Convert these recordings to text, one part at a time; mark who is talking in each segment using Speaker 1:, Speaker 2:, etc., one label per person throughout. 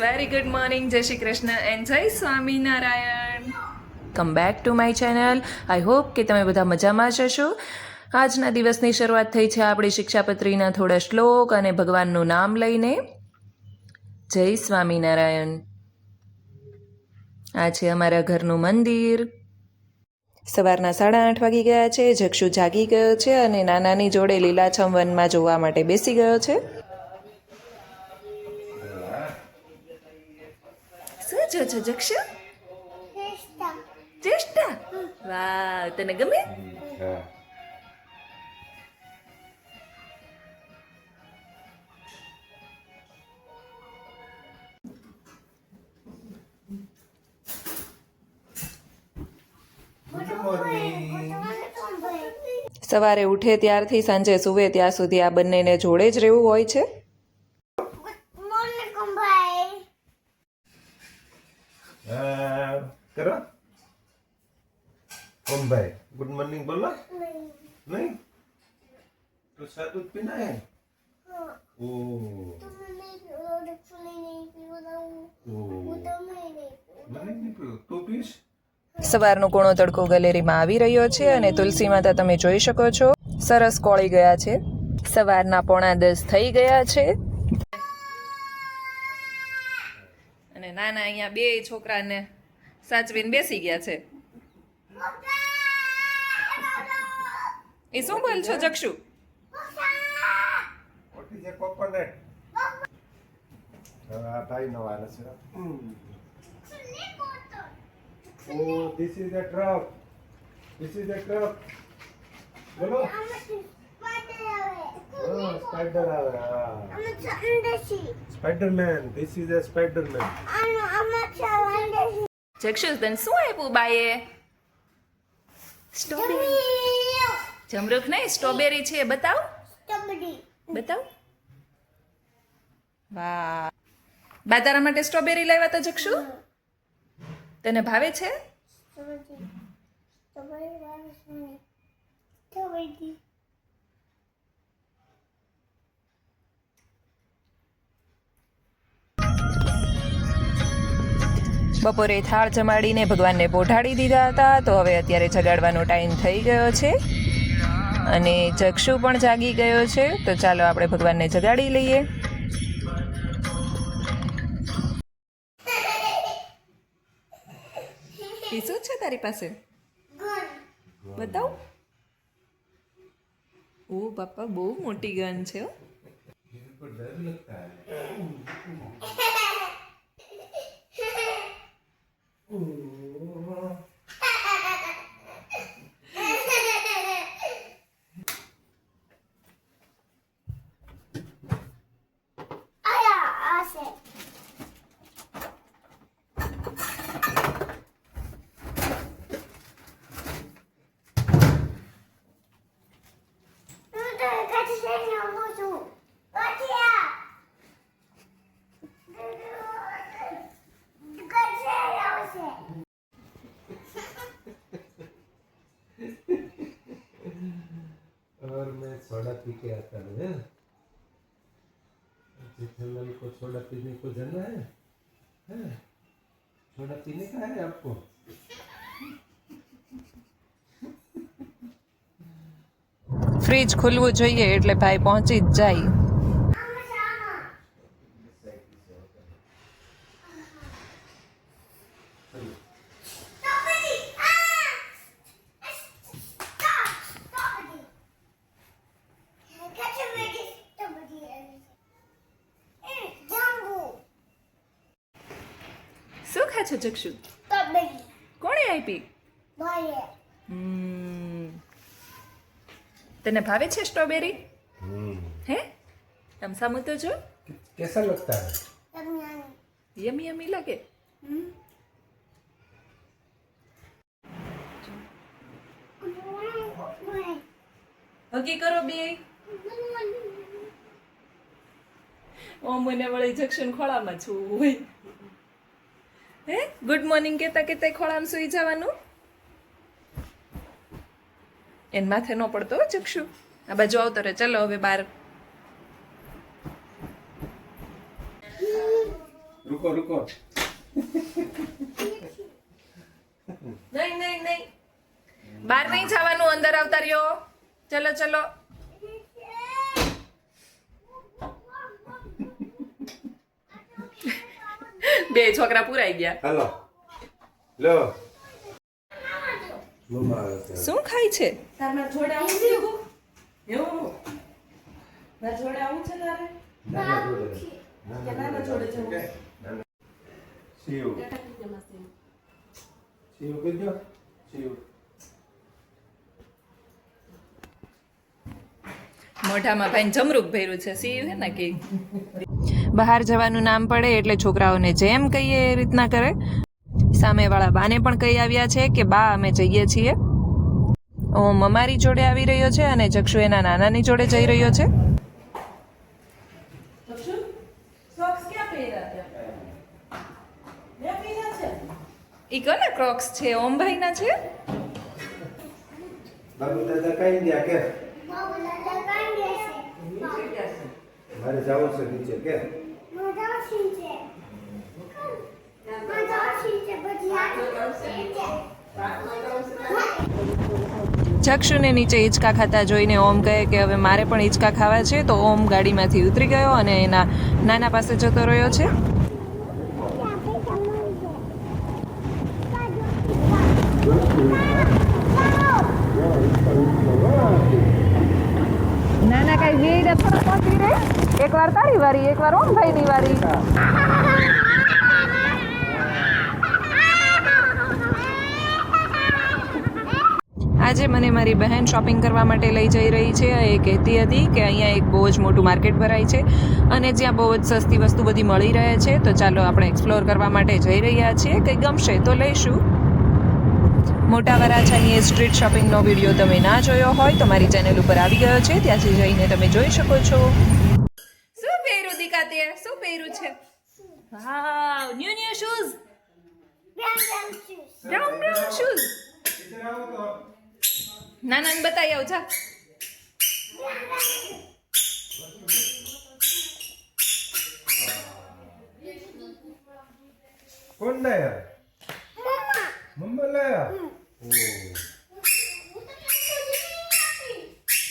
Speaker 1: Very good morning, જય Shri Krishna and જય Swaminarayan. Come back to my channel. I hope કે તમે બધા મજામાં જ હશો. આજના દિવસની શરૂઆત થઈ છે આપણી શિક્ષાપત્રીના થોડા શ્લોક અને ભગવાનનું નામ લઈને. જય સ્વામિનારાયણ. આ છે અમારા ઘરનું મંદિર. સવારના 8:30 વાગી ગયા છે. જક્ષુ જાગી ગયો છે અને નાનાની જોડે લીલાછમ વનમાં જોવા માટે બેસી ગયો છે. શું જો છો જક્ષુ? ચેષ્ટા. વાહ, તને ગમે? સવારે ઉઠે ત્યારથી સાંજે સૂવે ત્યાં સુધી આ બંનેને જોડે જ રહેવું હોય છે.
Speaker 2: करो ओम भाई गुड मॉर्निंग बोलो नहीं तो साथ दूध पीना है ओ नहीं पियो तो पीस.
Speaker 1: સવારનો કોણો તડકો ગેલેરીમાં આવી રહ્યો છે અને તુલસી માતા તમે જોઈ શકો છો સરસ કોળી ગયા છે. સવારના 9:45 થઈ ગયા છે અને નાના અહીંયા બે છોકરાને સાચવીને બેસી ગયા છે. એ શું બોલ છો જક્ષુ?
Speaker 2: What is a coconut? ભાઈ નો વારો છે. Oh, this is the truck. This is the truck. બોલો. Oh, spider આવે. Spider-Man. This is a Spider-Man.
Speaker 1: જક્ષુ તને શું આપ્યું બાએ? સ્ટ્રોબેરી. જમરૂખ નહીં, સ્ટ્રોબેરી છે. બતાવ બતાવ. વાહ, બા તારા માટે સ્ટ્રોબેરી લાવ્યા તા જક્ષુ? તને ભાવે છે? બપોરે થાળ જમાડીને ભગવાનને પોઢાડી દીધા હતા, તો હવે અત્યારે જગાડવાનો ટાઈમ થઈ ગયો છે અને જક્ષુ પણ જાગી ગયો છે. તો ચાલો આપણે ભગવાનને જગાડી લઈએ. એ શું છે તારી પાસે? બતાવ. ઓ બાપા, બહુ મોટી ગન છે.
Speaker 2: इसको डर लगता है. और मैं सोडा पी के आता हूँ. जेठालाल को सोडा पीने को जाना है? सोडा पीने का है आपको?
Speaker 1: ફ્રીજ ખુલવું જોઈએ એટલે ભાઈ પહોંચી જ જાય. શું ખા છો જક્ષુ? કોણે આપી? તને ભાવે છે સ્ટ્રોબેરી? હે, તમ સામું તો જો.
Speaker 2: कैसा लगता है?
Speaker 1: યમી યમી લાગે. હગી કરો બે. ઓ મને વળી જક્ષણ ખોળામાં છું હોય. હે, ગુડ મોર્નિંગ કેતા કેતા ખોળામાં સુઈ જવાનું. એન માથે ન પડતો જક્ષુ. આ બાજુ આવતો રે. ચલો હવે બહાર.
Speaker 2: रुको रुको रुको
Speaker 1: નહીં નહીં નહીં બહાર નહીં જવાનું, અંદર આવતા રહ્યો. ચલો ચલો. બે છોકરા પુરાઈ ગયા.
Speaker 2: हेलो लो मम्मा આવે છે.
Speaker 1: શું ખાય છે? તારના જોડે આવું છે એવું? ના જોડે આવું છે તારે?
Speaker 2: નાના જોડે
Speaker 1: નાના જોડે જવું.
Speaker 2: સીવ સીવ કીધો સીવ
Speaker 1: મોઢામાં ભાઈ જમરૂક ભર્યું છે. સીવ હે ને કે બહાર જવાનું નામ પડે એટલે છોકરાઓને જેમ કહીએ એ રીતના કરે. સામેવાળા બાને પણ કહી આવ્યા છે કે બા અમે જઈએ છીએ. ઓમ અમારી જોડે આવી રહ્યો છે અને ચક્ષુ એના નાનાની જોડે જઈ રહ્યો છે. ઈ કોના ક્રોક્સ છે? ઓમભાઈના છે.
Speaker 2: બાબુ દાદા કઈ ગયા કે મારે જવું છે નીચે કે
Speaker 1: ચક્ષુને નીચે હિંચકા ખાતા જોઈને ઓમ કહે કે હવે મારે પણ હિંચકા ખાવા છે. તો ઓમ ગાડીમાંથી ઉતરી ગયો અને એના નાના પાસે જતો રહ્યો છે. નાના કઈ વેડ થોડો પહોંચી રે. એકવાર તારી વારી, એકવાર ઓમભાઈની વારી. આજે મને મારી બહેન શોપિંગ કરવા માટે લઈ જઈ રહી છે. એ કહેતી હતી કે અહીંયા એક બહુ જ મોટું માર્કેટ ભરાય છે અને જ્યાં બહુ જ સસ્તી વસ્તુ બધી મળી રહે છે. તો ચાલો આપણે એક્સપ્લોર કરવા માટે જઈ રહ્યા છીએ. કંઈ ગમશે તો લઈશું. મોટા વરાછાની સ્ટ્રીટ શોપિંગનો વિડીયો તમે ના જોયો હોય તો મારી ચેનલ ઉપર આવી ગયો છે, ત્યાંથી જઈને તમે જોઈ શકો છો. શું પહેર્યું દીકા તે? શું પહેર્યું છે? Wow, new shoes. Brown shoes. નાનાને બતાવી આવ જા.
Speaker 2: કોણ લાયા? મમ્મા લાયા.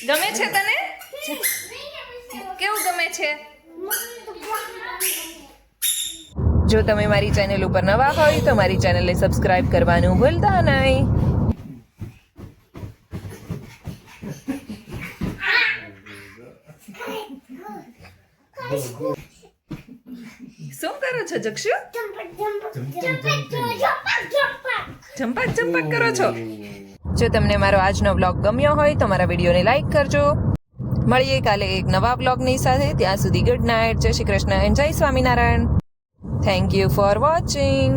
Speaker 1: ગમે છે તને? કેવું ગમે છે? જો તમે મારી ચેનલ ઉપર નવા હોય તો મારી ચેનલને સબસ્ક્રાઇબ કરવાનું ભૂલતા નહીં. શું કરો છો જક્ષુ? જંપક જંપક કરો છો. જો તમને મારો આજનો વ્લોગ ગમ્યો હોય તો મારા વિડીયોને લાઈક કરજો. મળીએ કાલે એક નવા વ્લોગની સાથે. ત્યાં સુધી ગુડ નાઇટ. જય શ્રી કૃષ્ણ એન્ડ જય Swaminarayan. Thank you for watching.